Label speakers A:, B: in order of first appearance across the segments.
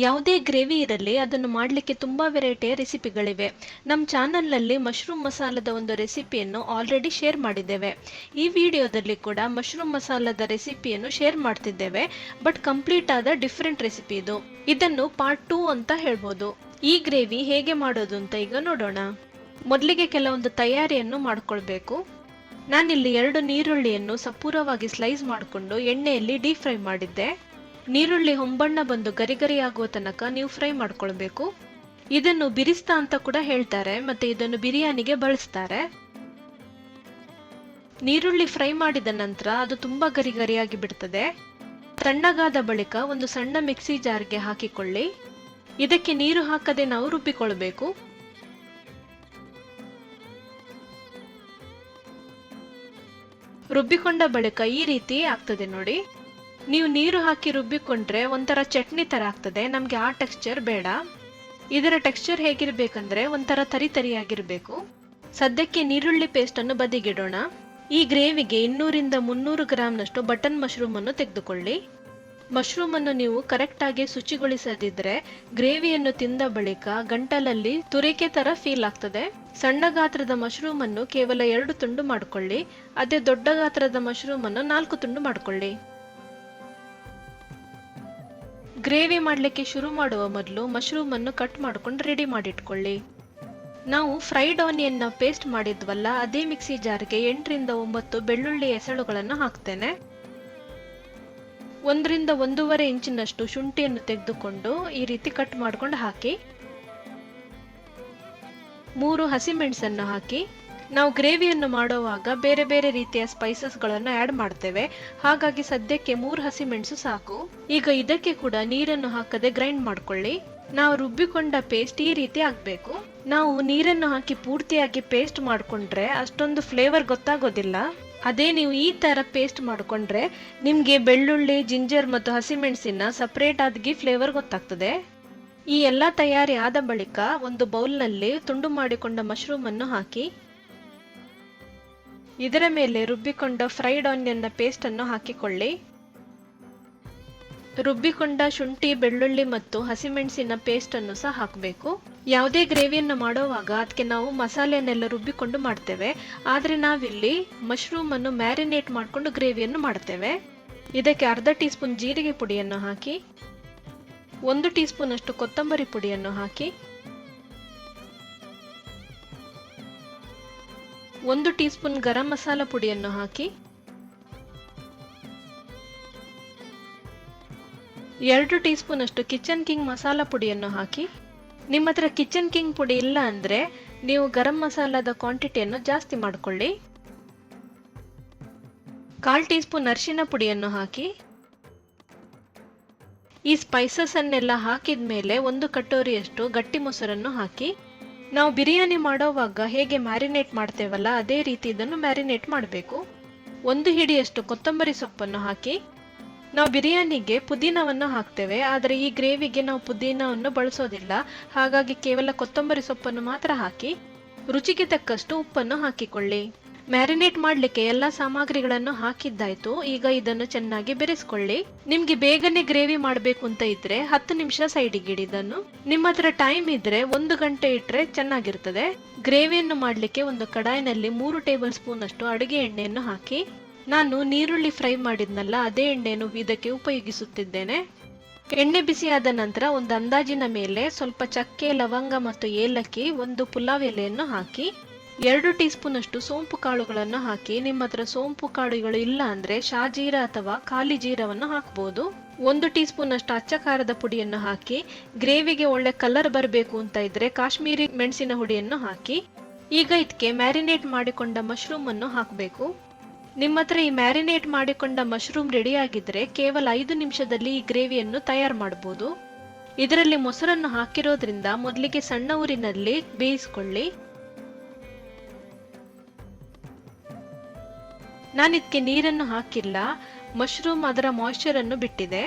A: ಯಾವುದೇ ಗ್ರೇವಿ ಇರಲಿ ಅದನ್ನು ಮಾಡಲಿಕ್ಕೆ ತುಂಬ ವೆರೈಟಿಯ ರೆಸಿಪಿಗಳಿವೆ. ನಮ್ಮ ಚಾನಲ್ನಲ್ಲಿ ಮಶ್ರೂಮ್ ಮಸಾಲದ ಒಂದು ರೆಸಿಪಿಯನ್ನು ಆಲ್ರೆಡಿ ಶೇರ್ ಮಾಡಿದ್ದೇವೆ. ಈ ವಿಡಿಯೋದಲ್ಲಿ ಕೂಡ ಮಶ್ರೂಮ್ ಮಸಾಲದ ರೆಸಿಪಿಯನ್ನು ಶೇರ್ ಮಾಡ್ತಿದ್ದೇವೆ. ಬಟ್ ಕಂಪ್ಲೀಟ್ ಆದ ಡಿಫ್ರೆಂಟ್ ರೆಸಿಪಿ ಇದು. ಇದನ್ನು ಪಾರ್ಟ್ 2 ಅಂತ ಹೇಳ್ಬೋದು. ಈ ಗ್ರೇವಿ ಹೇಗೆ ಮಾಡೋದು ಅಂತ ಈಗ ನೋಡೋಣ. ಮೊದಲಿಗೆ ಕೆಲವೊಂದು ತಯಾರಿಯನ್ನು ಮಾಡ್ಕೊಳ್ಬೇಕು. ನಾನಿಲ್ಲಿ 2 ನೀರುಳ್ಳಿಯನ್ನು ಸಪೂರವಾಗಿ ಸ್ಲೈಸ್ ಮಾಡಿಕೊಂಡು ಎಣ್ಣೆಯಲ್ಲಿ ಡೀಪ್ ಫ್ರೈ ಮಾಡಿದ್ದೆ. ನೀರುಳ್ಳಿ ಹೊಂಬಣ್ಣ ಬಂದು ಗರಿ ಆಗುವ ತನಕ ನೀವು ಫ್ರೈ ಮಾಡ್ಕೊಳ್ಬೇಕು. ಇದನ್ನು ಬಿರಿಸ್ತಾ ಅಂತ ಕೂಡ ಹೇಳ್ತಾರೆ, ಮತ್ತೆ ಇದನ್ನು ಬಿರಿಯಾನಿಗೆ ಬಳಸ್ತಾರೆ. ನೀರುಳ್ಳಿ ಫ್ರೈ ಮಾಡಿದ ನಂತರ ಅದು ತುಂಬಾ ಗರಿಯಾಗಿ ಬಿಡ್ತದೆ. ತಣ್ಣಗಾದ ಬಳಿಕ ಒಂದು ಸಣ್ಣ ಮಿಕ್ಸಿ ಜಾರ್ಗೆ ಹಾಕಿಕೊಳ್ಳಿ. ಇದಕ್ಕೆ ನೀರು ಹಾಕದೆ ನಾವು ರುಬ್ಬಿಕೊಳ್ಬೇಕು. ರುಬ್ಬಿಕೊಂಡ ಬಳಿಕ ಈ ರೀತಿ ಆಗ್ತದೆ ನೋಡಿ. ನೀವು ನೀರು ಹಾಕಿ ರುಬ್ಬಿಕೊಂಡ್ರೆ ಒಂಥರ ಚಟ್ನಿ ತರ ಆಗ್ತದೆ. ನಮ್ಗೆ ಆ ಟೆಕ್ಸ್ಚರ್ ಬೇಡ. ಇದರ ಟೆಕ್ಸ್ಚರ್ ಹೇಗಿರ್ಬೇಕಂದ್ರೆ ಒಂಥರ ತರಿಯಾಗಿರ್ಬೇಕು. ಸದ್ಯಕ್ಕೆ ನೀರುಳ್ಳಿ ಪೇಸ್ಟ್ ಅನ್ನು ಬದಿಗಿಡೋಣ. ಈ ಗ್ರೇವಿಗೆ 200 ರಿಂದ 300 ಗ್ರಾಂನಷ್ಟು ಬಟನ್ ಮಶ್ರೂಮ್ ಅನ್ನು ತೆಗೆದುಕೊಳ್ಳಿ. ಮಶ್ರೂಮ್ ಅನ್ನು ನೀವು ಕರೆಕ್ಟ್ ಆಗಿ ಶುಚಿಗೊಳಿಸದಿದ್ರೆ ಗ್ರೇವಿಯನ್ನು ತಿಂದ ಬಳಿಕ ಗಂಟಲಲ್ಲಿ ತುರಿಕೆ ತರ ಫೀಲ್ ಆಗ್ತದೆ. ಸಣ್ಣ ಗಾತ್ರದ ಮಶ್ರೂಮ್ ಅನ್ನು ಕೇವಲ 2 ತುಂಡು ಮಾಡಿಕೊಳ್ಳಿ. ಅದೇ ದೊಡ್ಡ ಗಾತ್ರದ ಮಶ್ರೂಮ್ ಅನ್ನು 4 ತುಂಡು ಮಾಡಿಕೊಳ್ಳಿ. ಗ್ರೇವಿ ಮಾಡಲಿಕ್ಕೆ ಶುರು ಮಾಡುವ ಮೊದಲು ಮಶ್ರೂಮ್ ಅನ್ನು ಕಟ್ ಮಾಡ್ಕೊಂಡು ರೆಡಿ ಮಾಡಿಟ್ಕೊಳ್ಳಿ. ನಾವು ಫ್ರೈಡ್ ಆನಿಯನ್ ಪೇಸ್ಟ್ ಮಾಡಿದ್ವಲ್ಲ, ಅದೇ ಮಿಕ್ಸಿ ಜಾರ್ಗೆ 8 ರಿಂದ 9 ಬೆಳ್ಳುಳ್ಳಿ ಎಸಳುಗಳನ್ನು ಹಾಕ್ತೇನೆ. 1 ರಿಂದ 1.5 ಇಂಚಿನಷ್ಟು ಶುಂಠಿಯನ್ನು ತೆಗೆದುಕೊಂಡು ಈ ರೀತಿ ಕಟ್ ಮಾಡ್ಕೊಂಡು ಹಾಕಿ. 3 ಹಸಿಮೆಣಸನ್ನು ಹಾಕಿ. ನಾವು ಗ್ರೇವಿಯನ್ನು ಮಾಡುವಾಗ ಬೇರೆ ಬೇರೆ ರೀತಿಯ ಸ್ಪೈಸಸ್ ಗಳನ್ನು ಆಡ್ ಮಾಡ್ತೇವೆ, ಹಾಗಾಗಿ ಸದ್ಯಕ್ಕೆ 3 ಹಸಿಮೆಣಸು ಸಾಕು. ಈಗ ಇದಕ್ಕೆ ಕೂಡ ನೀರನ್ನು ಹಾಕದೆ ಗ್ರೈಂಡ್ ಮಾಡ್ಕೊಳ್ಳಿ. ನಾವು ರುಬ್ಬಿಕೊಂಡ ಪೇಸ್ಟ್ ಈ ರೀತಿ ಆಗ್ಬೇಕು. ನಾವು ನೀರನ್ನು ಹಾಕಿ ಪೂರ್ತಿಯಾಗಿ ಪೇಸ್ಟ್ ಮಾಡ್ಕೊಂಡ್ರೆ ಅಷ್ಟೊಂದು ಫ್ಲೇವರ್ ಗೊತ್ತಾಗೋದಿಲ್ಲ. ಅದೇ ನೀವು ಈ ತರ ಪೇಸ್ಟ್ ಮಾಡ್ಕೊಂಡ್ರೆ ನಿಮ್ಗೆ ಬೆಳ್ಳುಳ್ಳಿ, ಜಿಂಜರ್ ಮತ್ತು ಹಸಿಮೆಣಸಿನ ಸಪರೇಟ್ ಆಗಿ ಫ್ಲೇವರ್ ಗೊತ್ತಾಗ್ತದೆ. ಈ ಎಲ್ಲಾ ತಯಾರಿ ಆದ ಬಳಿಕ ಒಂದು ಬೌಲ್ನಲ್ಲಿ ತುಂಡು ಮಾಡಿಕೊಂಡ ಮಶ್ರೂಮ್ ಅನ್ನು ಹಾಕಿ. ಇದರ ಮೇಲೆ ರುಬ್ಬಿಕೊಂಡ ಫ್ರೈಡ್ ಆನಿಯನ್ ಪೇಸ್ಟ್ ಅನ್ನು ಹಾಕಿಕೊಳ್ಳಿ. ರುಬ್ಬಿಕೊಂಡ ಶುಂಠಿ, ಬೆಳ್ಳುಳ್ಳಿ ಮತ್ತು ಹಸಿಮೆಣಸಿನ ಪೇಸ್ಟ್ ಅನ್ನು ಸಹ ಹಾಕಬೇಕು. ಯಾವುದೇ ಗ್ರೇವಿಯನ್ನು ಮಾಡುವಾಗ ಅದಕ್ಕೆ ನಾವು ಮಸಾಲೆಯನ್ನೆಲ್ಲ ರುಬ್ಬಿಕೊಂಡು ಮಾಡ್ತೇವೆ, ಆದ್ರೆ ನಾವಿಲ್ಲಿ ಮಶ್ರೂಮ್ ಅನ್ನು ಮ್ಯಾರಿನೇಟ್ ಮಾಡಿಕೊಂಡು ಗ್ರೇವಿಯನ್ನು ಮಾಡ್ತೇವೆ. ಇದಕ್ಕೆ ಅರ್ಧ ಟೀ ಸ್ಪೂನ್ ಜೀರಿಗೆ ಪುಡಿಯನ್ನು ಹಾಕಿ. 1 ಟೀ ಸ್ಪೂನ್ ಅಷ್ಟು ಕೊತ್ತಂಬರಿ ಪುಡಿಯನ್ನು ಹಾಕಿ. 1 ಟೀ ಸ್ಪೂನ್ ಗರಂ ಮಸಾಲ ಪುಡಿಯನ್ನು ಹಾಕಿ. 2 ಟೀ ಸ್ಪೂನ್ ಅಷ್ಟು ಕಿಚನ್ ಕಿಂಗ್ ಮಸಾಲ ಪುಡಿಯನ್ನು ಹಾಕಿ. ನಿಮ್ಮ ಹತ್ರ ಕಿಚನ್ ಕಿಂಗ್ ಪುಡಿ ಇಲ್ಲ ಅಂದ್ರೆ ನೀವು ಗರಂ ಮಸಾಲದ ಕ್ವಾಂಟಿಟಿಯನ್ನು ಜಾಸ್ತಿ ಮಾಡಿಕೊಳ್ಳಿ. 1/4 ಟೀ ಸ್ಪೂನ್ ಅರಿಶಿನ ಪುಡಿಯನ್ನು ಹಾಕಿ. ಈ ಸ್ಪೈಸಸ್ ಅನ್ನೆಲ್ಲ ಹಾಕಿದ ಮೇಲೆ 1 ಕಟೋರಿಯಷ್ಟು ಗಟ್ಟಿ ಮೊಸರನ್ನು ಹಾಕಿ. ನಾವು ಬಿರಿಯಾನಿ ಮಾಡೋವಾಗ ಹೇಗೆ ಮ್ಯಾರಿನೇಟ್ ಮಾಡ್ತೇವಲ್ಲ ಅದೇ ರೀತಿ ಇದನ್ನು ಮ್ಯಾರಿನೇಟ್ ಮಾಡಬೇಕು. 1 ಹಿಡಿಯಷ್ಟು ಕೊತ್ತಂಬರಿ ಸೊಪ್ಪನ್ನು ಹಾಕಿ. ನಾವು ಬಿರಿಯಾನಿಗೆ ಪುದೀನವನ್ನು ಹಾಕ್ತೇವೆ, ಆದರೆ ಈ ಗ್ರೇವಿಗೆ ನಾವು ಪುದೀನವನ್ನು ಬಳಸೋದಿಲ್ಲ, ಹಾಗಾಗಿ ಕೇವಲ ಕೊತ್ತಂಬರಿ ಸೊಪ್ಪನ್ನು ಮಾತ್ರ ಹಾಕಿ. ರುಚಿಗೆ ತಕ್ಕಷ್ಟು ಉಪ್ಪನ್ನು ಹಾಕಿಕೊಳ್ಳಿ. ಮ್ಯಾರಿನೇಟ್ ಮಾಡಲಿಕ್ಕೆ ಎಲ್ಲ ಸಾಮಗ್ರಿಗಳನ್ನು ಹಾಕಿದ್ದಾಯ್ತು. ಈಗ ಇದನ್ನು ಚೆನ್ನಾಗಿ ಬೆರೆಸ್ಕೊಳ್ಳಿ. ನಿಮ್ಗೆ ಬೇಗನೆ ಗ್ರೇವಿ ಮಾಡಬೇಕು ಅಂತ ಇದ್ರೆ 10 ನಿಮಿಷ ಸೈಡಿಗೆ ಇಡಿ. ಇದನ್ನು ನಿಮ್ಮ ಹತ್ರ ಟೈಮ್ ಇದ್ರೆ 1 ಗಂಟೆ ಇಟ್ರೆ ಚೆನ್ನಾಗಿರ್ತದೆ. ಗ್ರೇವಿಯನ್ನು ಮಾಡಲಿಕ್ಕೆ ಒಂದು ಕಡಾಯಿನಲ್ಲಿ 3 ಟೇಬಲ್ ಸ್ಪೂನ್ ಅಷ್ಟು ಅಡುಗೆ ಎಣ್ಣೆಯನ್ನು ಹಾಕಿ. ನಾನು ನೀರುಳ್ಳಿ ಫ್ರೈ ಮಾಡಿದ್ನಲ್ಲ ಅದೇ ಎಣ್ಣೆಯನ್ನು ಇದಕ್ಕೆ ಉಪಯೋಗಿಸುತ್ತಿದ್ದೇನೆ. ಎಣ್ಣೆ ಬಿಸಿಯಾದ ನಂತರ ಒಂದು ಅಂದಾಜಿನ ಮೇಲೆ ಸ್ವಲ್ಪ ಚಕ್ಕೆ, ಲವಂಗ ಮತ್ತು ಏಲಕ್ಕಿ, 1 ಪುಲಾವ್ ಎಲೆಯನ್ನು ಹಾಕಿ. 2 ಟೀ ಸ್ಪೂನ್ ಅಷ್ಟು ಸೋಂಪು ಕಾಳುಗಳನ್ನು ಹಾಕಿ. ನಿಮ್ಮ ಹತ್ರ ಸೋಂಪು ಕಾಳುಗಳು ಇಲ್ಲ ಅಂದ್ರೆ ಶಾಜೀರ ಅಥವಾ ಖಾಲಿ ಜೀರವನ್ನು ಹಾಕಬಹುದು. 1 ಟೀ ಸ್ಪೂನ್ ಅಷ್ಟು ಅಚ್ಚ ಖಾರದ ಪುಡಿಯನ್ನು ಹಾಕಿ. ಗ್ರೇವಿಗೆ ಒಳ್ಳೆ ಕಲರ್ ಬರಬೇಕು ಅಂತ ಇದ್ರೆ ಕಾಶ್ಮೀರಿ ಮೆಣಸಿನ ಹುಡಿಯನ್ನು ಹಾಕಿ. ಈಗ ಇದಕ್ಕೆ ಮ್ಯಾರಿನೇಟ್ ಮಾಡಿಕೊಂಡ ಮಶ್ರೂಮ್ ಅನ್ನು ಹಾಕಬೇಕು. ನಿಮ್ಮ ಹತ್ರ ಈ ಮ್ಯಾರಿನೇಟ್ ಮಾಡಿಕೊಂಡ ಮಶ್ರೂಮ್ ರೆಡಿ ಆಗಿದ್ರೆ ಕೇವಲ 5 ನಿಮಿಷದಲ್ಲಿ ಈ ಗ್ರೇವಿಯನ್ನು ತಯಾರು ಮಾಡಬಹುದು. ಇದರಲ್ಲಿ ಮೊಸರನ್ನು ಹಾಕಿರೋದ್ರಿಂದ ಮೊದಲಿಗೆ ಸಣ್ಣ ಊರಿನಲ್ಲಿ ಬೇಯಿಸಿಕೊಳ್ಳಿ. ನಾನಿದಕ್ಕೆ ನೀರನ್ನು ಹಾಕಿಲ್ಲ, ಮಶ್ರೂಮ್ ಅದರ ಮಾಯಿಶ್ಚರ್ ಅನ್ನು ಬಿಟ್ಟಿದೆ.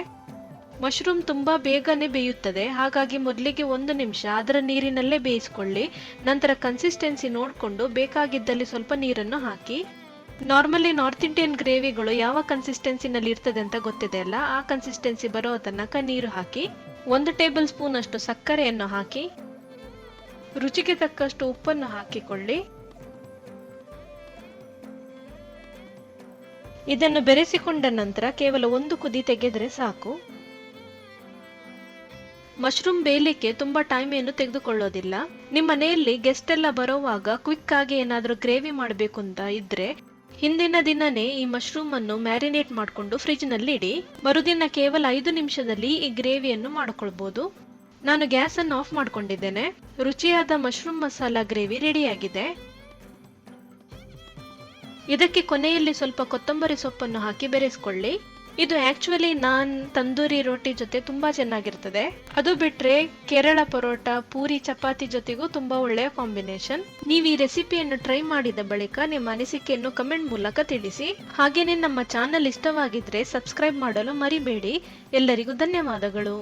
A: ಮಶ್ರೂಮ್ ತುಂಬಾ ಬೇಗನೆ ಬೇಯುತ್ತದೆ, ಹಾಗಾಗಿ ಮೊದಲಿಗೆ 1 ನಿಮಿಷ ಅದರ ನೀರಿನಲ್ಲೇ ಬೇಯಿಸಿಕೊಳ್ಳಿ. ನಂತರ ಕನ್ಸಿಸ್ಟೆನ್ಸಿ ನೋಡಿಕೊಂಡು ಬೇಕಾಗಿದ್ದಲ್ಲಿ ಸ್ವಲ್ಪ ನೀರನ್ನು ಹಾಕಿ. ನಾರ್ಮಲಿ ನಾರ್ತ್ ಇಂಡಿಯನ್ ಗ್ರೇವಿಗಳು ಯಾವ ಕನ್ಸಿಸ್ಟೆನ್ಸಿನಲ್ಲಿ ಇರ್ತದೆ ಅಂತ ಗೊತ್ತಿದೆ ಅಲ್ಲ, ಆ ಕನ್ಸಿಸ್ಟೆನ್ಸಿ ಬರೋ ತನಕ ನೀರು ಹಾಕಿ. 1 ಟೇಬಲ್ ಸ್ಪೂನ್ ಅಷ್ಟು ಸಕ್ಕರೆಯನ್ನು ಹಾಕಿ ರುಚಿಗೆ ತಕ್ಕಷ್ಟು ಉಪ್ಪನ್ನು ಹಾಕಿಕೊಳ್ಳಿ. ಇದನ್ನು ಬೆರೆಸಿಕೊಂಡ ನಂತರ ಕೇವಲ 1 ಕುದಿ ತೆಗೆದರೆ ಸಾಕು. ಮಶ್ರೂಮ್ ಬೇಯಲಿಕ್ಕೆ ತುಂಬಾ ಟೈಮ್ ಏನು ತೆಗೆದುಕೊಳ್ಳೋದಿಲ್ಲ. ನಿಮ್ಮ ಮನೆಯಲ್ಲಿ ಗೆಸ್ಟ್ ಎಲ್ಲ ಬರೋವಾಗ ಕ್ವಿಕ್ ಆಗಿ ಏನಾದರೂ ಗ್ರೇವಿ ಮಾಡಬೇಕು ಅಂತ ಇದ್ರೆ ಹಿಂದಿನ ದಿನನೇ ಈ ಮಶ್ರೂಮ್ ಅನ್ನು ಮ್ಯಾರಿನೇಟ್ ಮಾಡಿಕೊಂಡು ಫ್ರಿಜ್ ನಲ್ಲಿ ಇಡಿ. ಮರುದಿನ ಕೇವಲ 5 ನಿಮಿಷದಲ್ಲಿ ಈ ಗ್ರೇವಿಯನ್ನು ಮಾಡಿಕೊಳ್ಬಹುದು. ನಾನು ಗ್ಯಾಸ್ ಅನ್ನು ಆಫ್ ಮಾಡ್ಕೊಂಡಿದ್ದೇನೆ. ರುಚಿಯಾದ ಮಶ್ರೂಮ್ ಮಸಾಲಾ ಗ್ರೇವಿ ರೆಡಿಯಾಗಿದೆ. ಇದಕ್ಕೆ ಕೊನೆಯಲ್ಲಿ ಸ್ವಲ್ಪ ಕೊತ್ತಂಬರಿ ಸೊಪ್ಪನ್ನು ಹಾಕಿ ಬೆರೆಸ್ಕೊಳ್ಳಿ. ಇದು ಆಕ್ಚುಲಿ ನಾನ್ ತಂದೂರಿ ರೋಟಿ ಜೊತೆ ತುಂಬಾ ಚೆನ್ನಾಗಿರ್ತದೆ. ಅದು ಬಿಟ್ರೆ ಕೇರಳ ಪರೋಟ, ಪೂರಿ, ಚಪಾತಿ ಜೊತೆಗೂ ತುಂಬಾ ಒಳ್ಳೆಯ ಕಾಂಬಿನೇಷನ್. ನೀವು ಈ ರೆಸಿಪಿಯನ್ನು ಟ್ರೈ ಮಾಡಿದ ಬಳಿಕ ನಿಮ್ಮ ಅನಿಸಿಕೆಯನ್ನು ಕಮೆಂಟ್ ಮೂಲಕ ತಿಳಿಸಿ. ಹಾಗೇನೇ ನಮ್ಮ ಚಾನೆಲ್ ಇಷ್ಟವಾಗಿದ್ರೆ ಸಬ್ಸ್ಕ್ರೈಬ್ ಮಾಡಲು ಮರಿಬೇಡಿ. ಎಲ್ಲರಿಗೂ ಧನ್ಯವಾದಗಳು.